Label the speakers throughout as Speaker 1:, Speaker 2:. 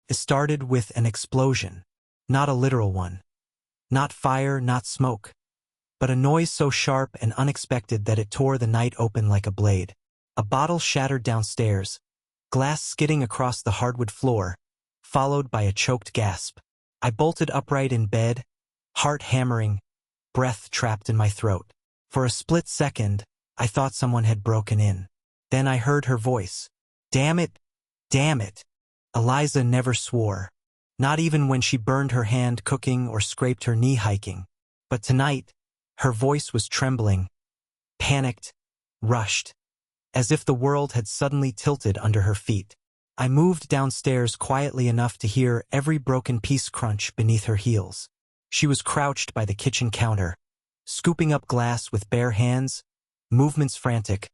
Speaker 1: It started with an explosion. Not a literal one. Not fire, not smoke. But a noise so sharp and unexpected that it tore the night open like a blade. A bottle shattered downstairs, glass skidding across the hardwood floor, followed by a choked gasp. I bolted upright in bed, heart hammering, breath trapped in my throat. For a split second, I thought someone had broken in. Then I heard her voice. Damn it! Damn it! Eliza never swore. Not even when she burned her hand cooking or scraped her knee hiking. But tonight, her voice was trembling, panicked, rushed, as if the world had suddenly tilted under her feet. I moved downstairs quietly enough to hear every broken piece crunch beneath her heels. She was crouched by the kitchen counter, scooping up glass with bare hands, movements frantic,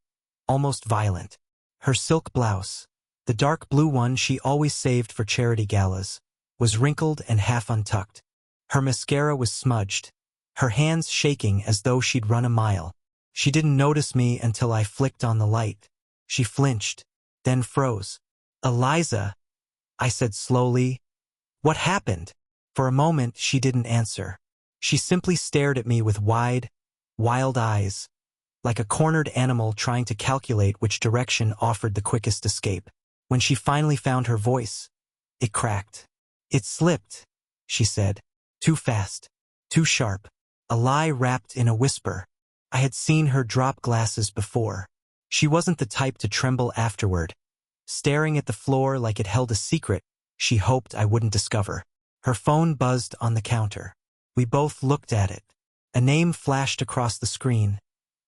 Speaker 1: almost violent. Her silk blouse, the dark blue one she always saved for charity galas, was wrinkled and half untucked. Her mascara was smudged, her hands shaking as though she'd run a mile. She didn't notice me until I flicked on the light. She flinched, then froze. Eliza, I said slowly. What happened? For a moment, she didn't answer. She simply stared at me with wide, wild eyes, like a cornered animal trying to calculate which direction offered the quickest escape. When she finally found her voice, it cracked. It slipped, she said. Too fast, too sharp. A lie wrapped in a whisper. I had seen her drop glasses before. She wasn't the type to tremble afterward, staring at the floor like it held a secret she hoped I wouldn't discover. Her phone buzzed on the counter. We both looked at it. A name flashed across the screen,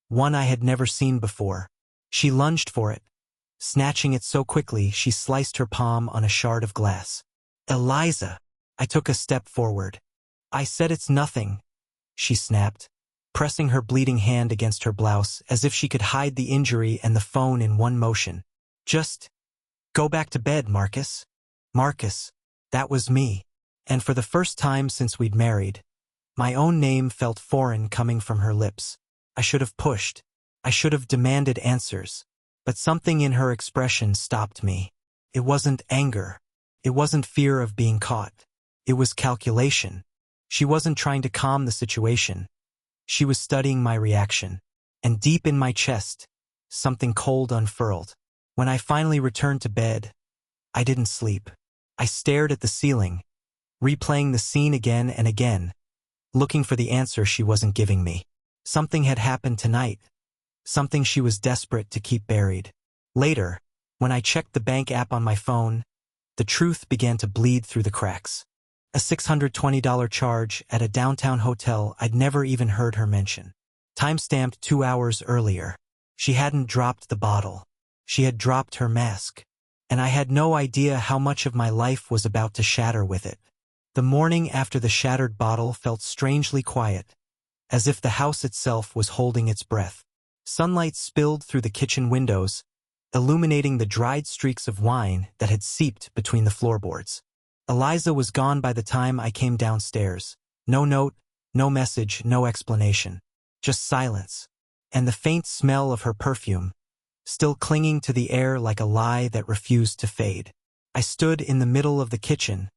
Speaker 1: one I had never seen before. She lunged for it, snatching it so quickly she sliced her palm on a shard of glass. Eliza! I took a step forward. I said it's nothing, she snapped, pressing her bleeding hand against her blouse as if she could hide the injury and the phone in one motion. Just go back to bed, Marcus. Marcus, that was me. And for the first time since we'd married, my own name felt foreign coming from her lips. I should have pushed. I should have demanded answers. But something in her expression stopped me. It wasn't anger. It wasn't fear of being caught. It was calculation. She wasn't trying to calm the situation. She was studying my reaction. And deep in my chest, something cold unfurled. When I finally returned to bed, I didn't sleep. I stared at the ceiling, replaying the scene again and again, looking for the answer she wasn't giving me. Something had happened tonight. Something she was desperate to keep buried. Later, when I checked the bank app on my phone, the truth began to bleed through the cracks. A $620 charge at a downtown hotel I'd never even heard her mention. Timestamped 2 hours earlier. She hadn't dropped the bottle. She had dropped her mask. And I had no idea how much of my life was about to shatter with it. The morning after the shattered bottle felt strangely quiet, as if the house itself was holding its breath. Sunlight spilled through the kitchen windows, illuminating the dried streaks of wine that had seeped between the floorboards. Eliza was gone by the time I came downstairs. No note, no message, no explanation. Just silence. And the faint smell of her perfume, still clinging to the air like a lie that refused to fade. I stood in the middle of the kitchen,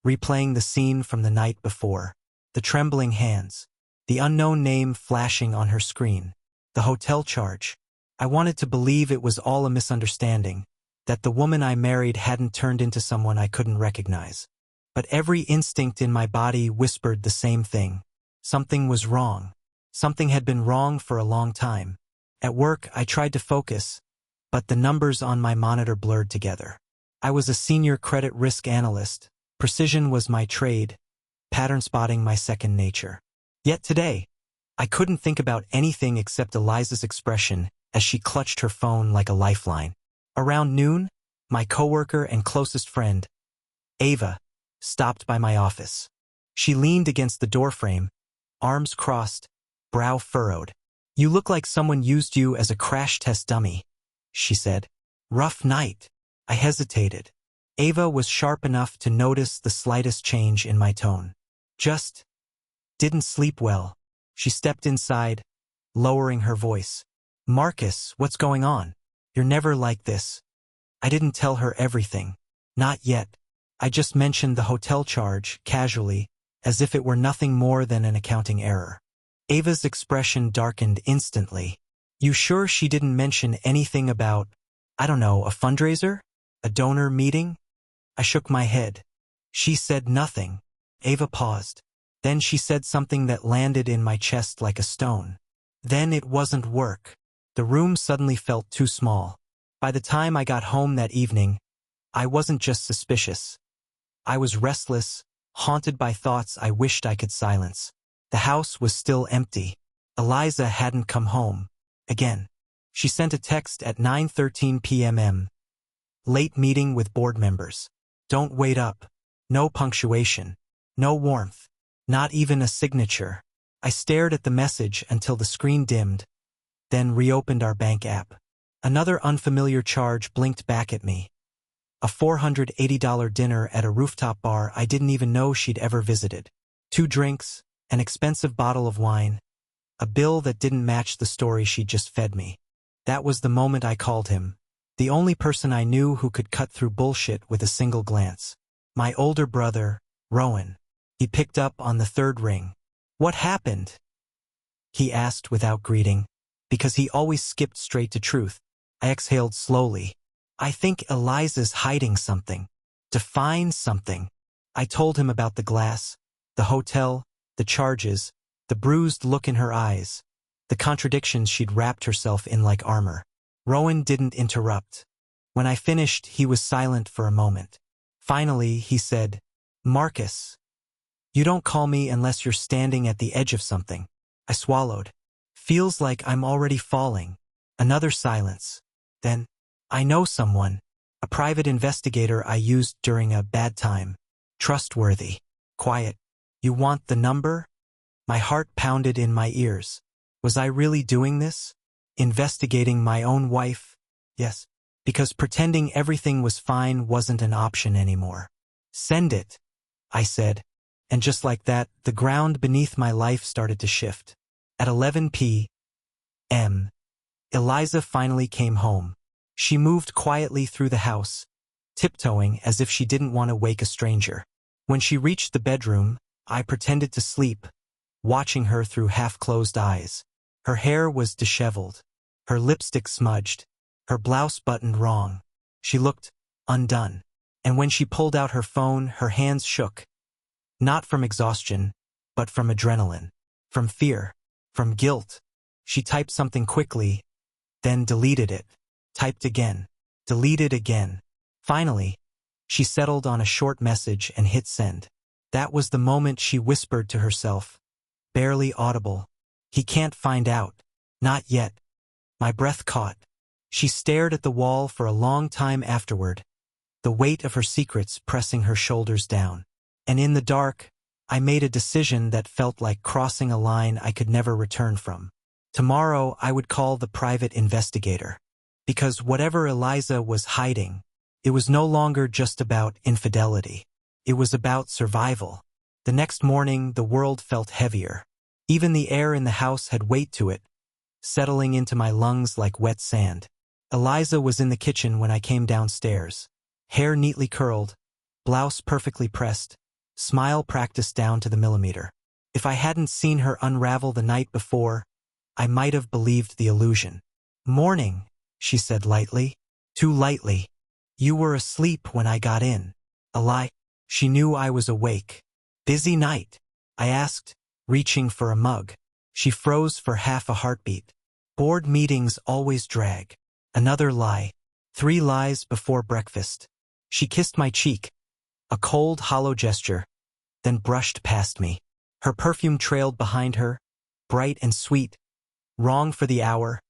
Speaker 1: replaying the scene from the night before. The trembling hands, the unknown name flashing on her screen, the hotel charge. I wanted to believe it was all a misunderstanding, that the woman I married hadn't turned into someone I couldn't recognize. But every instinct in my body whispered the same thing. Something was wrong. Something had been wrong for a long time. At work, I tried to focus, but the numbers on my monitor blurred together. I was a senior credit risk analyst. Precision was my trade, pattern spotting my second nature. Yet today, I couldn't think about anything except Eliza's expression as she clutched her phone like a lifeline. Around noon, my coworker and closest friend, Ava, stopped by my office. She leaned against the doorframe, arms crossed, brow furrowed. "You look like someone used you as a crash test dummy," she said. "Rough night." I hesitated. Ava was sharp enough to notice the slightest change in my tone. "Just didn't sleep well." She stepped inside, lowering her voice. "Marcus, what's going on? You're never like this." I didn't tell her everything. Not yet. I just mentioned the hotel charge, casually, as if it were nothing more than an accounting error. Ava's expression darkened instantly. You sure she didn't mention anything about, I don't know, a fundraiser? A donor meeting? I shook my head. She said nothing. Ava paused. Then she said something that landed in my chest like a stone. Then it wasn't work. The room suddenly felt too small. By the time I got home that evening, I wasn't just suspicious. I was restless, haunted by thoughts I wished I could silence. The house was still empty. Eliza hadn't come home. Again. She sent a text at 9:13 p.m. Late meeting with board members. Don't wait up. No punctuation. No warmth. Not even a signature. I stared at the message until the screen dimmed, then reopened our bank app. Another unfamiliar charge blinked back at me. A $480 dinner at a rooftop bar I didn't even know she'd ever visited. 2 drinks, an expensive bottle of wine, a bill that didn't match the story she'd just fed me. That was the moment I called him. The only person I knew who could cut through bullshit with a single glance. My older brother, Rowan. He picked up on the 3rd ring. What happened? He asked without greeting, because he always skipped straight to truth. I exhaled slowly. I think Eliza's hiding something. Define something. I told him about the glass, the hotel, the charges, the bruised look in her eyes, the contradictions she'd wrapped herself in like armor. Rowan didn't interrupt. When I finished, he was silent for a moment. Finally, he said, Marcus, you don't call me unless you're standing at the edge of something. I swallowed. Feels like I'm already falling. Another silence. Then, I know someone. A private investigator I used during a bad time. Trustworthy. Quiet. You want the number? My heart pounded in my ears. Was I really doing this? Investigating my own wife? Yes. Because pretending everything was fine wasn't an option anymore. Send it, I said. And just like that, the ground beneath my life started to shift. At 11 p.m., Eliza finally came home. She moved quietly through the house, tiptoeing as if she didn't want to wake a stranger. When she reached the bedroom, I pretended to sleep, watching her through half-closed eyes. Her hair was disheveled, her lipstick smudged, her blouse buttoned wrong. She looked undone. And when she pulled out her phone, her hands shook. Not from exhaustion, but from adrenaline, from fear, from guilt. She typed something quickly, then deleted it, typed again, deleted again. Finally, she settled on a short message and hit send. That was the moment she whispered to herself, barely audible, "He can't find out. Not yet." My breath caught. She stared at the wall for a long time afterward, the weight of her secrets pressing her shoulders down. And in the dark, I made a decision that felt like crossing a line I could never return from. Tomorrow, I would call the private investigator. Because whatever Eliza was hiding, it was no longer just about infidelity. It was about survival. The next morning, the world felt heavier. Even the air in the house had weight to it, settling into my lungs like wet sand. Eliza was in the kitchen when I came downstairs. Hair neatly curled, blouse perfectly pressed, smile practiced down to the millimeter. If I hadn't seen her unravel the night before, I might have believed the illusion. "Morning," she said lightly. Too lightly. "You were asleep when I got in." A lie. She knew I was awake. "Busy night?" I asked, reaching for a mug. She froze for half a heartbeat. "Board meetings always drag." Another lie. 3 lies before breakfast. She kissed my cheek, a cold, hollow gesture, then brushed past me. Her perfume trailed behind her, bright and sweet, wrong for the hour,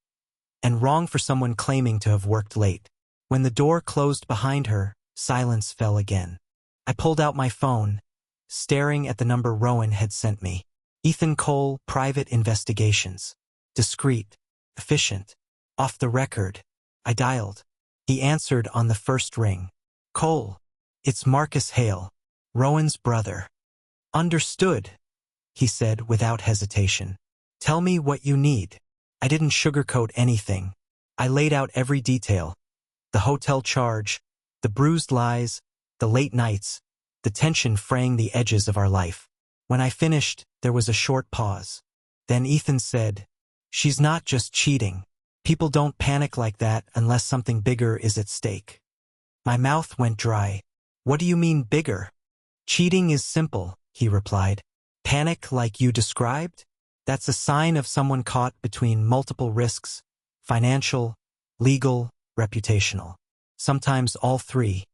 Speaker 1: and wrong for someone claiming to have worked late. When the door closed behind her, silence fell again. I pulled out my phone, staring at the number Rowan had sent me. Ethan Cole, Private Investigations. Discreet, efficient, off the record. I dialed. He answered on the first ring. "Cole, it's Marcus Hale, Rowan's brother." "Understood," he said without hesitation. "Tell me what you need." I didn't sugarcoat anything. I laid out every detail. The hotel charge, the bruised lies, the late nights, the tension fraying the edges of our life. When I finished, there was a short pause. Then Ethan said, "She's not just cheating. People don't panic like that unless something bigger is at stake." My mouth went dry. "What do you mean bigger?" "Cheating is simple," he replied. "Panic like you described? That's a sign of someone caught between multiple risks, financial, legal, reputational. Sometimes all three."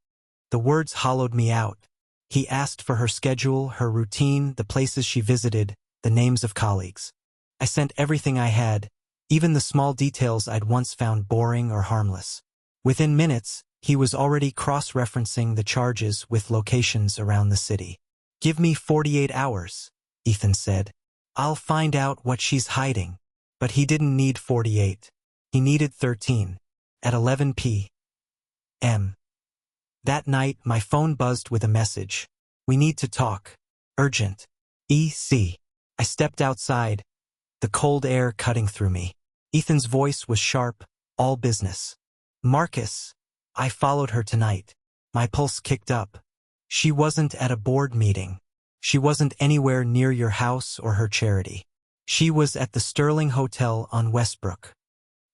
Speaker 1: The words hollowed me out. He asked for her schedule, her routine, the places she visited, the names of colleagues. I sent everything I had, even the small details I'd once found boring or harmless. Within minutes, he was already cross-referencing the charges with locations around the city. "Give me 48 hours, Ethan said. "I'll find out what she's hiding." But he didn't need 48. He needed 13. At 11 p.m. That night, my phone buzzed with a message. "We need to talk. Urgent. EC." I stepped outside, the cold air cutting through me. Ethan's voice was sharp, all business. "Marcus, I followed her tonight." My pulse kicked up. She wasn't at a board meeting. She wasn't anywhere near your house or her charity. She was at the Sterling Hotel on Westbrook.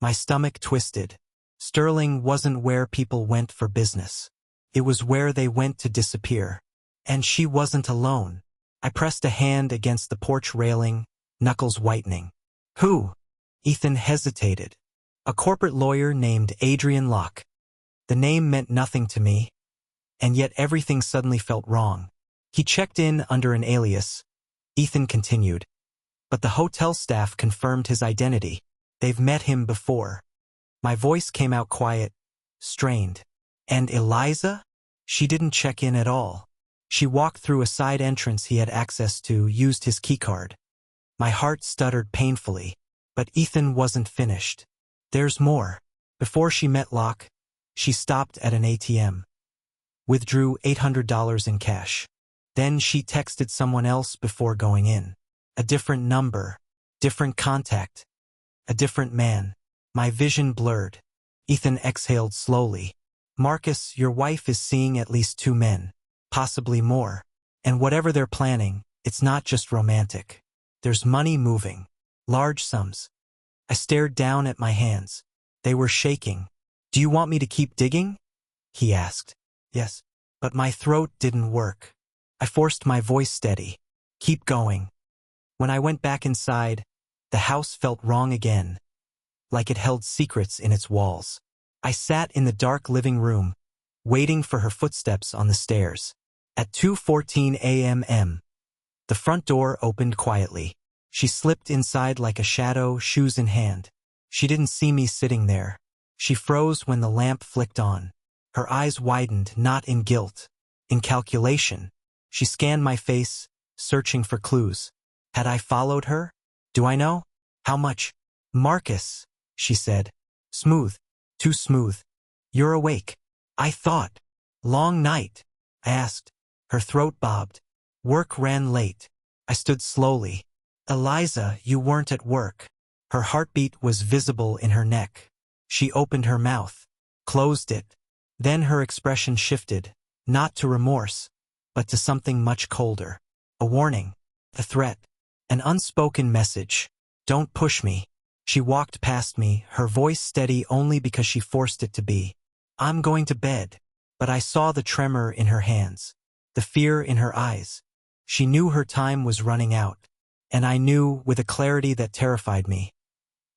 Speaker 1: My stomach twisted. Sterling wasn't where people went for business. It was where they went to disappear. And she wasn't alone. I pressed a hand against the porch railing, knuckles whitening. "Who?" Ethan hesitated. "A corporate lawyer named Adrian Locke." The name meant nothing to me, and yet everything suddenly felt wrong. He checked in under an alias. Ethan continued. "But the hotel staff confirmed his identity. They've met him before." My voice came out quiet, strained. "And Eliza?" "She didn't check in at all. She walked through a side entrance he had access to, used his keycard." My heart stuttered painfully, but Ethan wasn't finished. "There's more. Before she met Locke, she stopped at an ATM. Withdrew $800 in cash. Then she texted someone else before going in. A different number, different contact, a different man." My vision blurred. Ethan exhaled slowly. "Marcus, your wife is seeing at least 2 men, possibly more. And whatever they're planning, it's not just romantic. There's money moving. Large sums." I stared down at my hands. They were shaking. "Do you want me to keep digging?" he asked. "Yes." But my throat didn't work. I forced my voice steady. "Keep going." When I went back inside, the house felt wrong again, like it held secrets in its walls. I sat in the dark living room, waiting for her footsteps on the stairs. At 2:14 a.m., the front door opened quietly. She slipped inside like a shadow, shoes in hand. She didn't see me sitting there. She froze when the lamp flicked on. Her eyes widened, not in guilt, in calculation. She scanned my face, searching for clues. Had I followed her? "Do I know? How much?" "Marcus," she said. "Smooth. Too smooth. You're awake." "I thought." "Long night?" I asked. Her throat bobbed. "Work ran late." I stood slowly. "Eliza, you weren't at work." Her heartbeat was visible in her neck. She opened her mouth, closed it. Then her expression shifted, not to remorse, but to something much colder. A warning, a threat, an unspoken message. "Don't push me." She walked past me, her voice steady only because she forced it to be. "I'm going to bed." But I saw the tremor in her hands, the fear in her eyes. She knew her time was running out. And I knew, with a clarity that terrified me,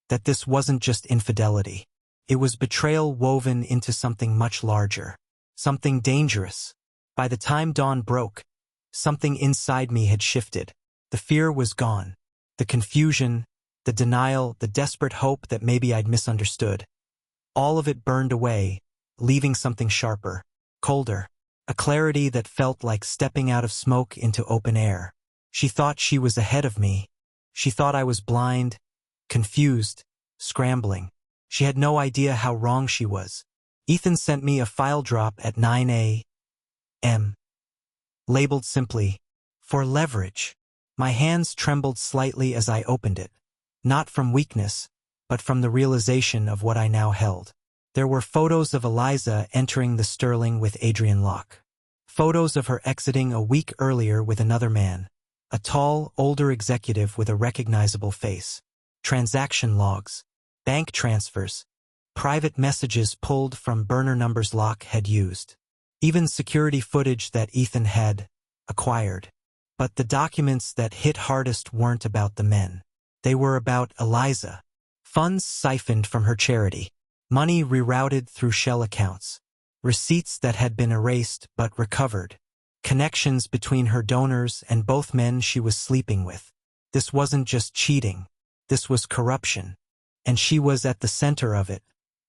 Speaker 1: that this wasn't just infidelity. It was betrayal woven into something much larger, something dangerous. By the time dawn broke, something inside me had shifted. The fear was gone. The confusion, the denial, the desperate hope that maybe I'd misunderstood. All of it burned away, leaving something sharper, colder, a clarity that felt like stepping out of smoke into open air. She thought she was ahead of me. She thought I was blind, confused, scrambling. She had no idea how wrong she was. Ethan sent me a file drop at 9 a.m. labeled simply, "For leverage." My hands trembled slightly as I opened it, not from weakness, but from the realization of what I now held. There were photos of Eliza entering the Sterling with Adrian Locke. Photos of her exiting a week earlier with another man. A tall, older executive with a recognizable face. Transaction logs. Bank transfers. Private messages pulled from burner numbers Locke had used. Even security footage that Ethan had acquired. But the documents that hit hardest weren't about the men. They were about Eliza. Funds siphoned from her charity. Money rerouted through shell accounts. Receipts that had been erased but recovered. Connections between her donors and both men she was sleeping with. This wasn't just cheating. This was corruption. And she was at the center of it.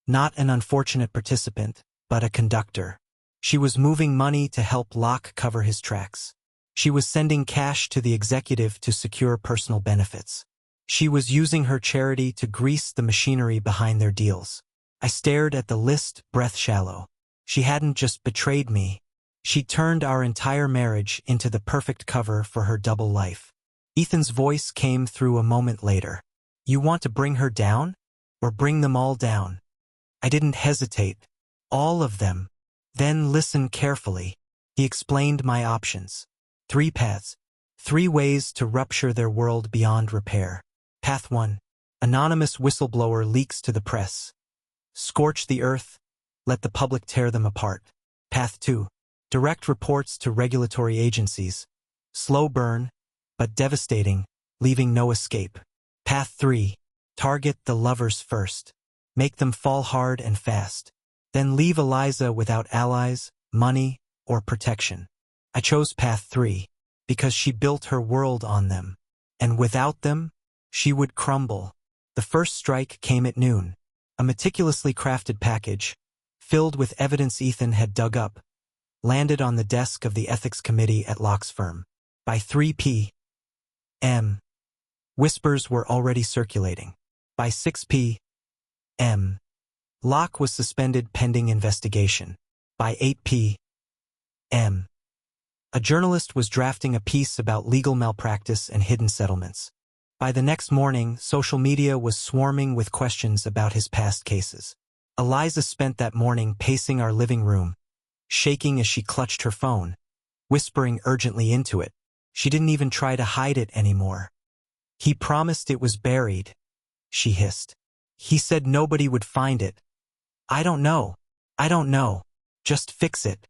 Speaker 1: Not an unfortunate participant, but a conductor. She was moving money to help Locke cover his tracks. She was sending cash to the executive to secure personal benefits. She was using her charity to grease the machinery behind their deals. I stared at the list, breath shallow. She hadn't just betrayed me. She turned our entire marriage into the perfect cover for her double life. Ethan's voice came through a moment later. You want to bring her down? Or bring them all down? I didn't hesitate. All of them. Then listen carefully. He explained my options. 3 paths. 3 ways to rupture their world beyond repair. Path 1. Anonymous whistleblower leaks to the press. Scorch the earth. Let the public tear them apart. Path 2. Direct reports to regulatory agencies. Slow burn, but devastating, leaving no escape. Path 3. Target the lovers first. Make them fall hard and fast. Then leave Eliza without allies, money, or protection. I chose path 3 because she built her world on them. And without them, she would crumble. The first strike came at noon. A meticulously crafted package, filled with evidence Ethan had dug up, landed on the desk of the ethics committee at Locke's firm. By 3 p.m., whispers were already circulating. By 6 p.m., Locke was suspended pending investigation. By 8 p.m., a journalist was drafting a piece about legal malpractice and hidden settlements. By the next morning, social media was swarming with questions about his past cases. Eliza spent that morning pacing our living room, shaking as she clutched her phone, whispering urgently into it. She didn't even try to hide it anymore. He promised it was buried, she hissed. He said nobody would find it. I don't know. Just fix it.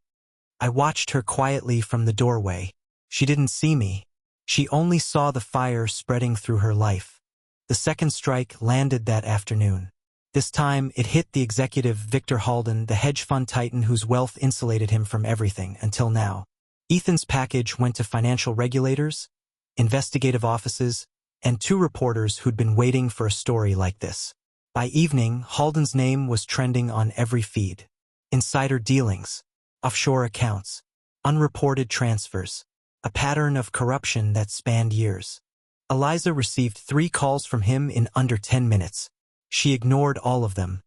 Speaker 1: I watched her quietly from the doorway. She didn't see me. She only saw the fire spreading through her life. The second strike landed that afternoon. This time, it hit the executive Victor Halden, the hedge fund titan whose wealth insulated him from everything until now. Ethan's package went to financial regulators, investigative offices, and 2 reporters who'd been waiting for a story like this. By evening, Halden's name was trending on every feed. Insider dealings, offshore accounts, unreported transfers, a pattern of corruption that spanned years. Eliza received 3 calls from him in under 10 minutes. She ignored all of them,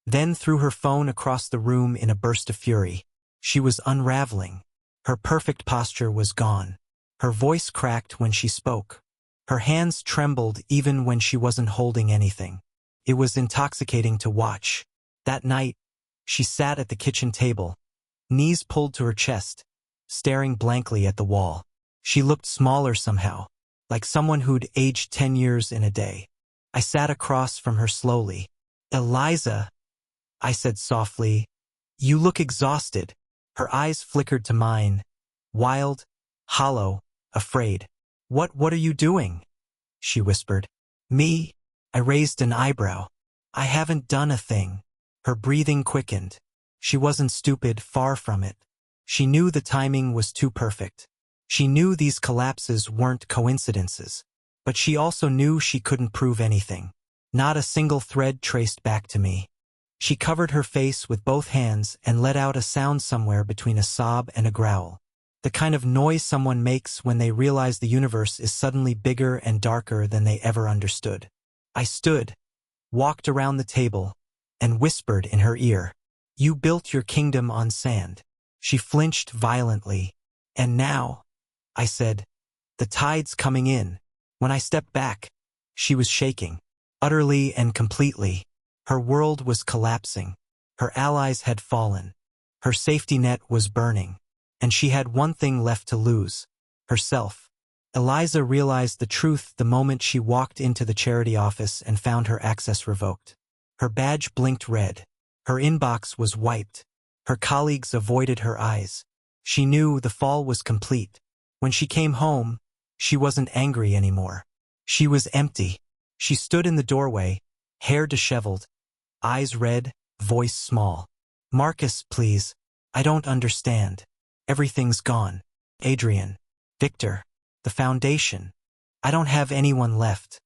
Speaker 1: then threw her phone across the room in a burst of fury. She was unraveling. Her perfect posture was gone. Her voice cracked when she spoke. Her hands trembled even when she wasn't holding anything. It was intoxicating to watch. That night, she sat at the kitchen table, knees pulled to her chest, staring blankly at the wall. She looked smaller somehow, like someone who'd aged 10 years in a day. I sat across from her slowly. Eliza, I said softly, you look exhausted. Her eyes flickered to mine, wild, hollow, afraid. What are you doing? She whispered. Me? I raised an eyebrow. I haven't done a thing. Her breathing quickened. She wasn't stupid, far from it. She knew the timing was too perfect. She knew these collapses weren't coincidences. But she also knew she couldn't prove anything. Not a single thread traced back to me. She covered her face with both hands and let out a sound somewhere between a sob and a growl. The kind of noise someone makes when they realize the universe is suddenly bigger and darker than they ever understood. I stood, walked around the table, and whispered in her ear, "You built your kingdom on sand." She flinched violently. "And now," I said, "the tide's coming in." When I stepped back, she was shaking, utterly and completely. Her world was collapsing. Her allies had fallen. Her safety net was burning. and she had one thing left to lose: herself. Eliza realized the truth the moment she walked into the charity office and found her access revoked. Her badge blinked red. Her inbox was wiped. Her colleagues avoided her eyes. She knew the fall was complete. When she came home, she wasn't angry anymore. She was empty. She stood in the doorway, hair disheveled, eyes red, voice small. "Marcus, please. I don't understand. Everything's gone. Adrian. Victor. The foundation. I don't have anyone left."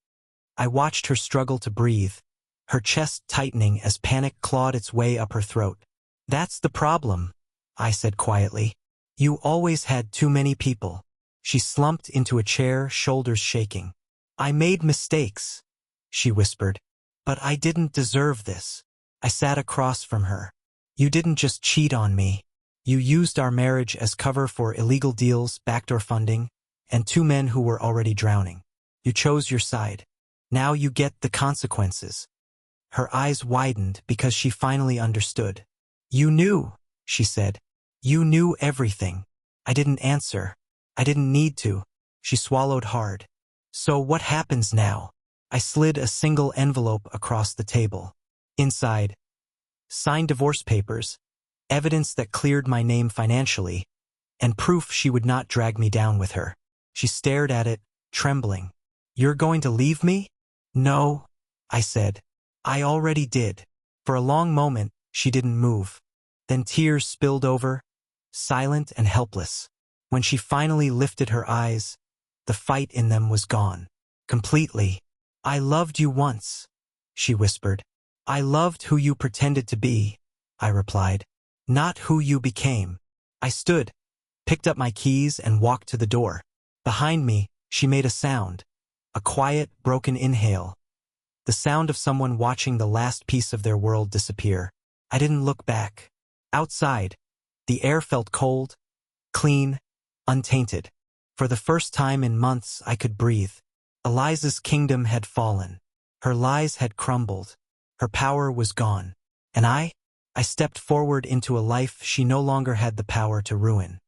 Speaker 1: I watched her struggle to breathe, her chest tightening as panic clawed its way up her throat. "That's the problem," I said quietly. "You always had too many people." She slumped into a chair, shoulders shaking. "I made mistakes," she whispered. "But I didn't deserve this." I sat across from her. "You didn't just cheat on me. You used our marriage as cover for illegal deals, backdoor funding, and 2 men who were already drowning. You chose your side. Now you get the consequences." Her eyes widened because she finally understood. "You knew," she said. "You knew everything." I didn't answer. I didn't need to. She swallowed hard. "So what happens now?" I slid a single envelope across the table. Inside, signed divorce papers, evidence that cleared my name financially, and proof she would not drag me down with her. She stared at it, trembling. "You're going to leave me?" "No," I said. "I already did." For a long moment, she didn't move. Then tears spilled over, silent and helpless. When she finally lifted her eyes, the fight in them was gone. Completely. "I loved you once," she whispered. "I loved who you pretended to be," I replied. "Not who you became." I stood, picked up my keys and walked to the door. Behind me, she made a sound. A quiet, broken inhale. The sound of someone watching the last piece of their world disappear. I didn't look back. Outside, the air felt cold, clean, untainted. For the first time in months, I could breathe. Eliza's kingdom had fallen. Her lies had crumbled. Her power was gone. And I stepped forward into a life she no longer had the power to ruin.